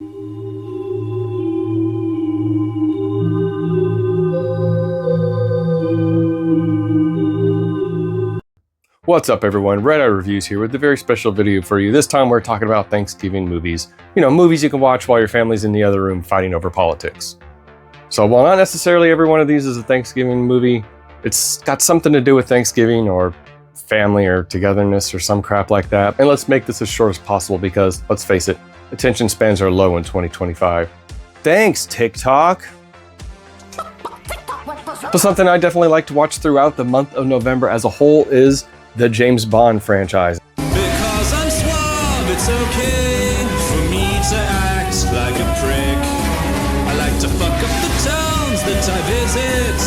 What's up everyone, Red Eye Reviews here with a very special video for you. This time we're talking about Thanksgiving movies. You know, movies you can watch while your family's in the other room fighting over politics. So while not necessarily every one of these is a Thanksgiving movie, it's got something to do with Thanksgiving or family or togetherness or some crap like that. And let's make this as short as possible because, let's face it, attention spans are low in 2025. Thanks, TikTok! So something I definitely like to watch throughout the month of November as a whole is the James Bond franchise. Because I'm suave, it's okay for me to act like a prick. I like to fuck up the towns that I visit,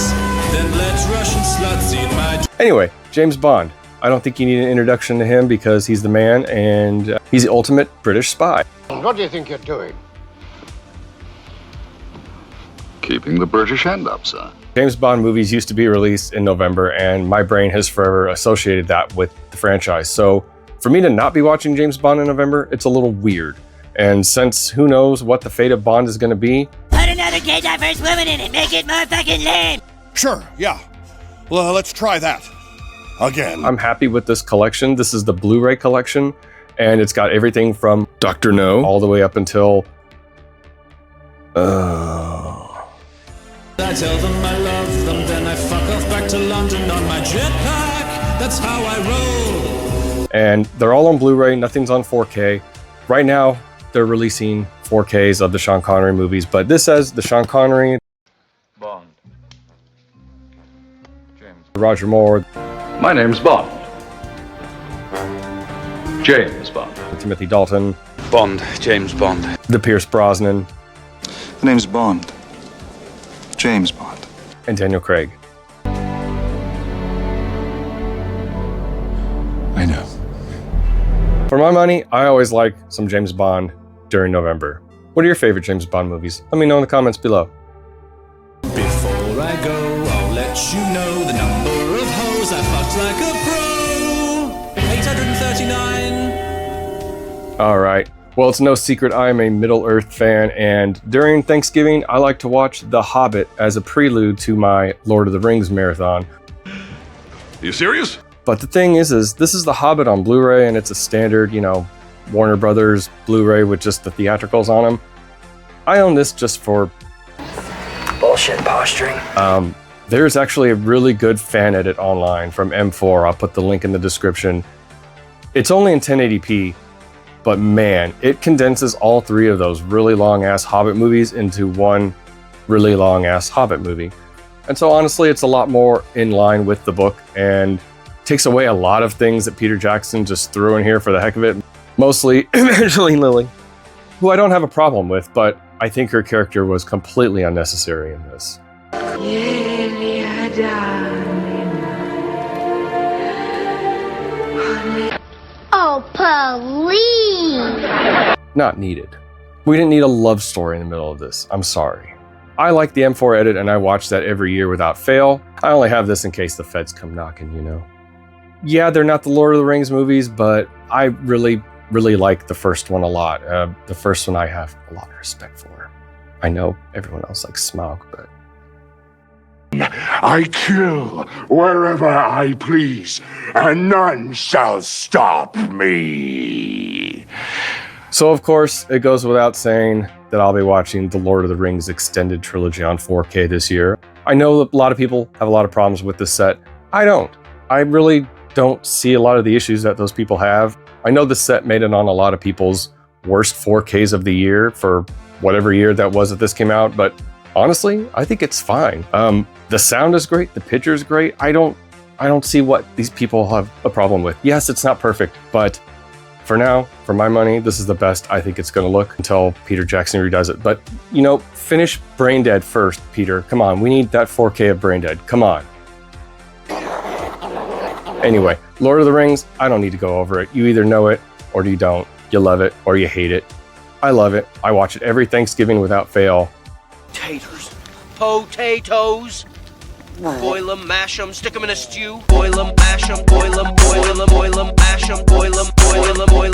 then let Russian sluts eat my... Anyway, James Bond. I don't think you need an introduction to him because he's the man and he's the ultimate British spy. What do you think you're doing? Keeping the British hand up, sir. James Bond movies used to be released in November, and my brain has forever associated that with the franchise. So for me to not be watching James Bond in November, it's a little weird. And since who knows what the fate of Bond is going to be... Put another gay diverse woman in it, make it more fucking lame! Sure, yeah. Well, let's try that. Again. I'm happy with this collection. This is the Blu Ray collection, and it's got everything from Dr. No all the way up until... I tell them I love them, then I fuck off back to London on my jetpack. That's how I roll. And they're all on Blu-ray, nothing's on 4K. Right now, they're releasing 4Ks of the Sean Connery movies, but this says the Sean Connery, Bond. James. Roger Moore, My name's Bond. James Bond. Timothy Dalton, Bond, James Bond. the Pierce Brosnan, The name's Bond. James Bond. and Daniel Craig. I know. For my money, I always like some James Bond during November. What are your favorite James Bond movies? Let me know in the comments below. Before I go, I'll let you know the number of hoes I fucked like a pro. 839. All right. Well, it's no secret I am a Middle-earth fan, and during Thanksgiving, I like to watch The Hobbit as a prelude to my Lord of the Rings marathon. You serious? But the thing is this is The Hobbit on Blu-ray, and it's a standard, you know, Warner Brothers Blu-ray with just the theatricals on them. I own this just for... Bullshit posturing. There's actually a really good fan edit online from M4. I'll put the link in the description. It's only in 1080p. But man, it condenses all three of those really long-ass Hobbit movies into one really long-ass Hobbit movie. And so honestly, it's a lot more in line with the book and takes away a lot of things that Peter Jackson just threw in here for the heck of it. Mostly Evangeline Lilly, who I don't have a problem with, but I think her character was completely unnecessary in this. Oh, please! Not needed. We didn't need a love story in the middle of this. I'm sorry. I like the M4 edit and I watch that every year without fail. I only have this in case the feds come knocking, you know. Yeah, they're not the Lord of the Rings movies, but I really like the first one a lot. The first one I have a lot of respect for. I know everyone else likes Smaug, but... I kill wherever I please, and none shall stop me. So of course, it goes without saying that I'll be watching the Lord of the Rings extended trilogy on 4K this year. I know that a lot of people have a lot of problems with this set. I don't. I really don't see a lot of the issues that those people have. I know the set made it on a lot of people's worst 4Ks of the year for whatever year that was that this came out, but honestly, I think it's fine. The sound is great, the picture is great. I don't see what these people have a problem with. Yes, it's not perfect, but for now, for my money, this is the best I think it's gonna look until Peter Jackson redoes it. But, you know, finish Brain Dead first, Peter. Come on, we need that 4K of Brain Dead, come on. Anyway, Lord of the Rings, I don't need to go over it. You either know it or you don't. You love it or you hate it. I love it. I watch it every Thanksgiving without fail. Taters. Potatoes. Boil 'em, mash 'em, stick 'em in a stew. Boil 'em, mash 'em, boil 'em, boil 'em, mash 'em, boil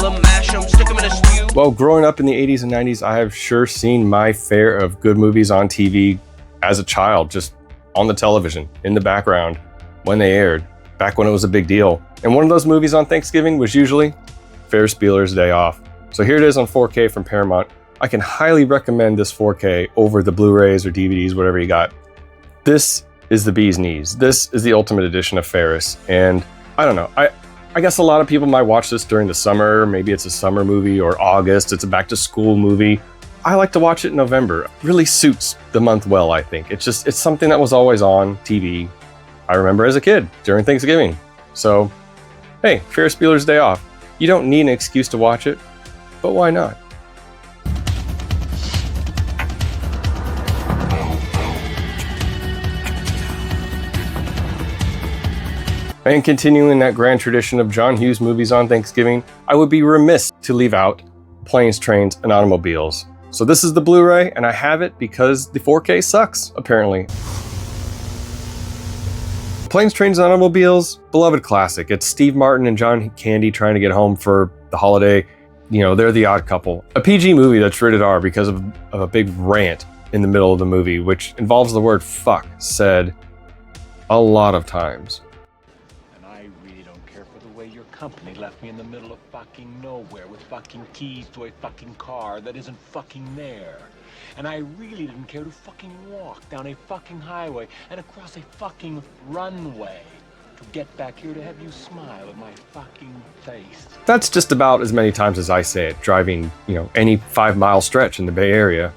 'em, mash 'em, stick 'em in a stew. Well, growing up in the 80s and 90s, I have sure seen my fair of good movies on TV as a child, just on the television, in the background, when they aired, back when it was a big deal. And one of those movies on Thanksgiving was usually Ferris Bueller's Day Off. So here it is on 4K from Paramount. I can highly recommend this 4K over the Blu-rays or DVDs, whatever you got. This is the bee's knees. This is the ultimate edition of Ferris. And I don't know, I guess a lot of people might watch this during the summer. Maybe it's a summer movie, or August, it's a back to school movie. I like to watch it in November. It really suits the month well, I think. It's something that was always on TV. I remember as a kid during Thanksgiving. So, hey, Ferris Bueller's Day Off. You don't need an excuse to watch it, but why not? And continuing that grand tradition of John Hughes movies on Thanksgiving, I would be remiss to leave out Planes, Trains, and Automobiles. So this is the Blu-ray, and I have it because the 4K sucks, apparently. Planes, Trains, and Automobiles, beloved classic. It's Steve Martin and John Candy trying to get home for the holiday. You know, they're the odd couple. A PG movie that's rated R because of a big rant in the middle of the movie, which involves the word fuck said a lot of times. Company left me in the middle of fucking nowhere with fucking keys to a fucking car that isn't fucking there. And I really didn't care to fucking walk down a fucking highway and across a fucking runway to get back here to have you smile at my fucking face. That's just about as many times as I say it, driving, any 5-mile stretch in the Bay Area.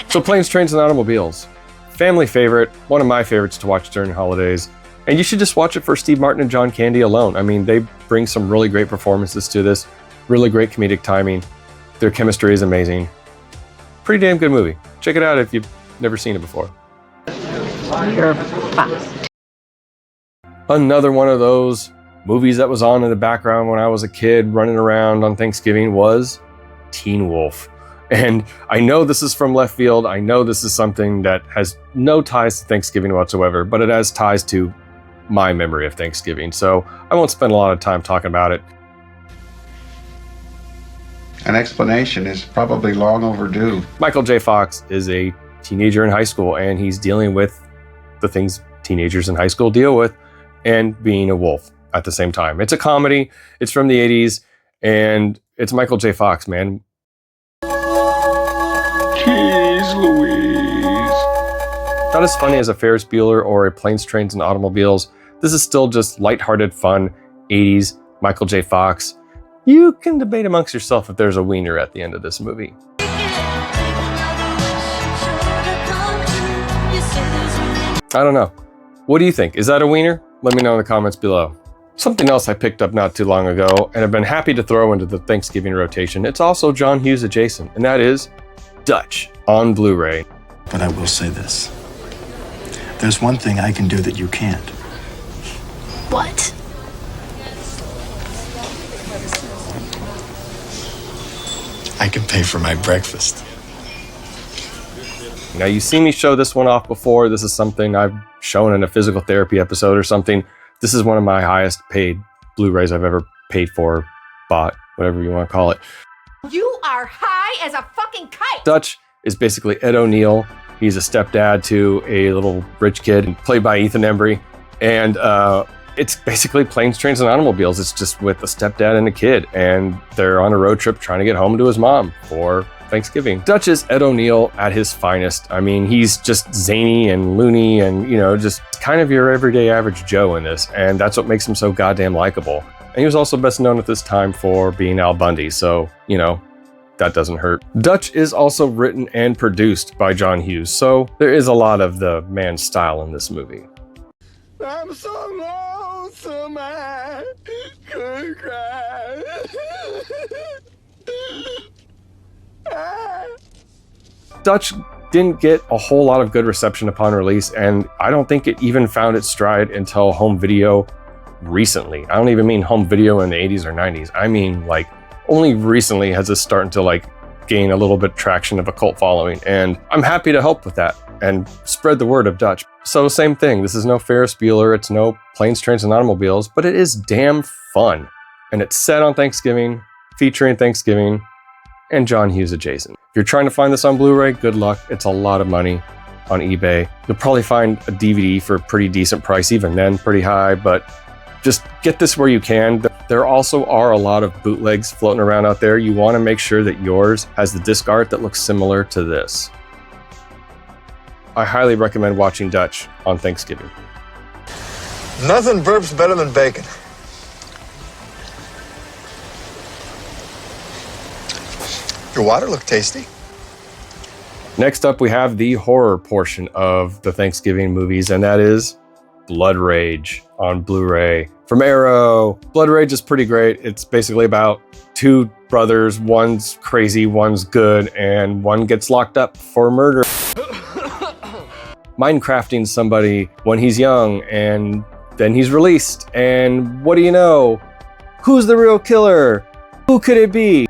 So Planes, Trains, and Automobiles. Family favorite, one of my favorites to watch during holidays. And you should just watch it for Steve Martin and John Candy alone. I mean, they bring some really great performances to this, really great comedic timing. Their chemistry is amazing. Pretty damn good movie. Check it out if you've never seen it before. You're fast. Another one of those movies that was on in the background when I was a kid running around on Thanksgiving was Teen Wolf. And I know this is from left field. I know this is something that has no ties to Thanksgiving whatsoever, but it has ties to my memory of Thanksgiving, so I won't spend a lot of time talking about it. An explanation is probably long overdue. Michael J. Fox is a teenager in high school, and he's dealing with the things teenagers in high school deal with, and being a wolf at the same time. It's a comedy, it's from the 80s, and it's Michael J. Fox, man. Jeez Louise. Not as funny as a Ferris Bueller or a Planes, Trains, and Automobiles. This is still just lighthearted fun, 80s, Michael J. Fox. You can debate amongst yourself if there's a wiener at the end of this movie. I don't know. What do you think? Is that a wiener? Let me know in the comments below. Something else I picked up not too long ago, and I've been happy to throw into the Thanksgiving rotation. It's also John Hughes adjacent, and that is Dutch on Blu-ray. But I will say this. There's one thing I can do that you can't. What? I can pay for my breakfast. Now, you see me show this one off before. This is something I've shown in a physical therapy episode or something. This is one of my highest paid Blu-rays I've ever paid for, bought, whatever you want to call it. You are high as a fucking kite! Dutch is basically Ed O'Neill. He's a stepdad to a little rich kid, played by Ethan Embry. And it's basically Planes, Trains, and Automobiles. It's just with a stepdad and a kid. And they're on a road trip trying to get home to his mom for Thanksgiving. Dutch is Ed O'Neill at his finest. I mean, he's just zany and loony and, just kind of your everyday average Joe in this. And that's what makes him so goddamn likable. And he was also best known at this time for being Al Bundy. So, that doesn't hurt. Dutch is also written and produced by John Hughes, so there is a lot of the man's style in this movie. I'm so lonesome I could cry. Dutch didn't get a whole lot of good reception upon release, and I don't think it even found its stride until home video recently. I don't even mean home video in the 80s or 90s. I mean, only recently has this starting to gain a little bit of traction of a cult following, and I'm happy to help with that and spread the word of Dutch. So same thing, this is no Ferris Bueller, it's no Planes, Trains, and Automobiles, but it is damn fun. And it's set on Thanksgiving, featuring Thanksgiving, and John Hughes adjacent. If you're trying to find this on Blu-ray, good luck. It's a lot of money on eBay. You'll probably find a DVD for a pretty decent price, even then pretty high, but just get this where you can. There also are a lot of bootlegs floating around out there. You want to make sure that yours has the disc art that looks similar to this. I highly recommend watching Dutch on Thanksgiving. Nothing burps better than bacon. Your water looked tasty. Next up, we have the horror portion of the Thanksgiving movies, and that is Blood Rage on Blu-ray from Arrow. Blood Rage is pretty great. It's basically about two brothers. One's crazy, one's good, and one gets locked up for murder. Minecrafting somebody when he's young, and then he's released. And what do you know? Who's the real killer? Who could it be?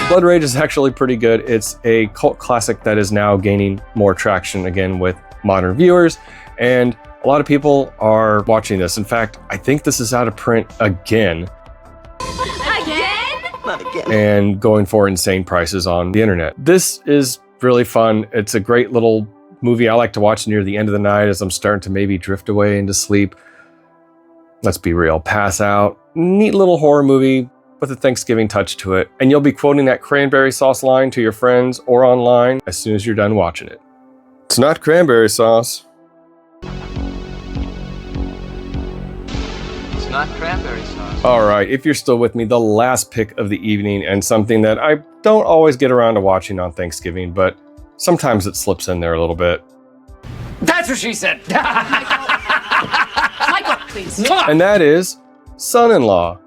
Blood Rage is actually pretty good. It's a cult classic that is now gaining more traction again with modern viewers, and a lot of people are watching this. In fact, I think this is out of print again. Not again. And going for insane prices on the internet. This is really fun. It's a great little movie I like to watch near the end of the night as I'm starting to maybe drift away into sleep. Let's be real, pass out. Neat little horror movie with a Thanksgiving touch to it. And you'll be quoting that cranberry sauce line to your friends or online as soon as you're done watching it. It's not cranberry sauce. It's not cranberry sauce. All right, if you're still with me, the last pick of the evening, and something that I don't always get around to watching on Thanksgiving, but sometimes it slips in there a little bit. That's what she said. Michael, please. And that is Son-in-Law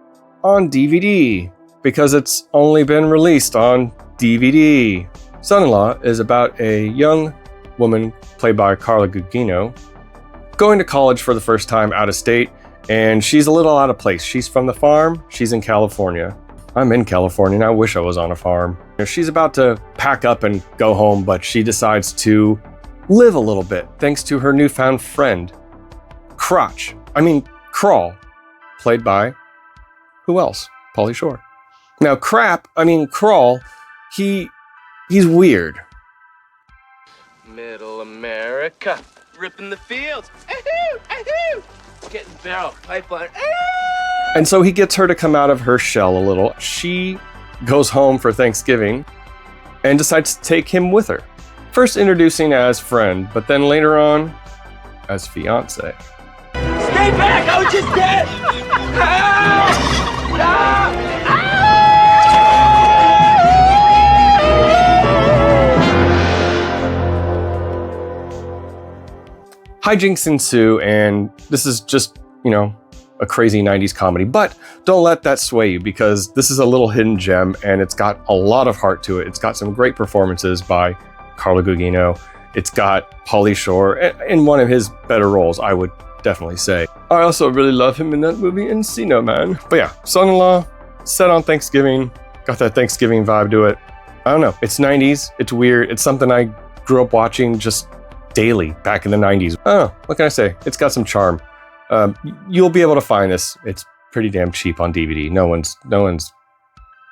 on DVD, because it's only been released on DVD. Son-in-Law is about a young woman played by Carla Gugino going to college for the first time out of state, and she's a little out of place. She's from the farm, she's in California. I'm in California and I wish I was on a farm. She's about to pack up and go home, but she decides to live a little bit thanks to her newfound friend, Crawl, played by who else? Pauly Shore. Now Crawl, he's weird. Middle America, ripping the fields. Ahoo, ahoo. Getting barrel pipeline. And so he gets her to come out of her shell a little. She goes home for Thanksgiving and decides to take him with her. First introducing as friend, but then later on as fiance. Stay back! I was just dead! Hijinks ensue, and this is just, a crazy 90s comedy. But don't let that sway you, because this is a little hidden gem, and it's got a lot of heart to it. It's got some great performances by Carla Gugino. It's got Pauly Shore in one of his better roles, I would definitely say. I also really love him in that movie Encino Man. But yeah, Son-in-Law, set on Thanksgiving, got that Thanksgiving vibe to it. I don't know, it's 90s, it's weird, it's something I grew up watching just daily back in the 90s. I don't know, what can I say? It's got some charm. You'll be able to find this. It's pretty damn cheap on DVD. No one's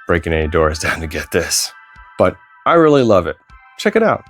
breaking any doors down to get this. But I really love it. Check it out.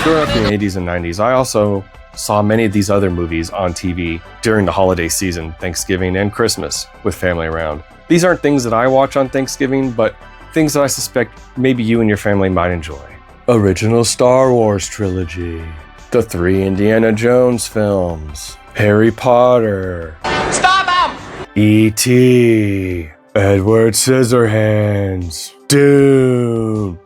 Growing up in the 80s and 90s, I also saw many of these other movies on TV during the holiday season, Thanksgiving and Christmas, with family around. These aren't things that I watch on Thanksgiving, but things that I suspect maybe you and your family might enjoy. Original Star Wars trilogy, the 3 Indiana Jones films, Harry Potter, Stop him! E.T., Edward Scissorhands, Dune.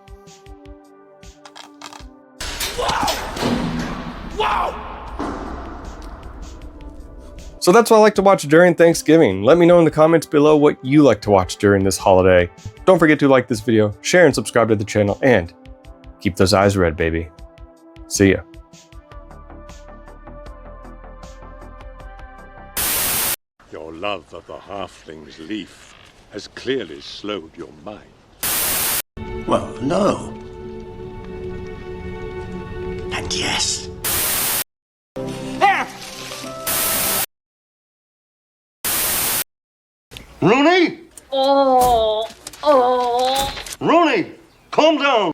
So that's what I like to watch during Thanksgiving. Let me know in the comments below what you like to watch during this holiday. Don't forget to like this video, share and subscribe to the channel, and keep those eyes red, baby. See ya. Your love of the halfling's leaf has clearly slowed your mind. Well, no. And yes. Rooney? Oh. Rooney, calm down.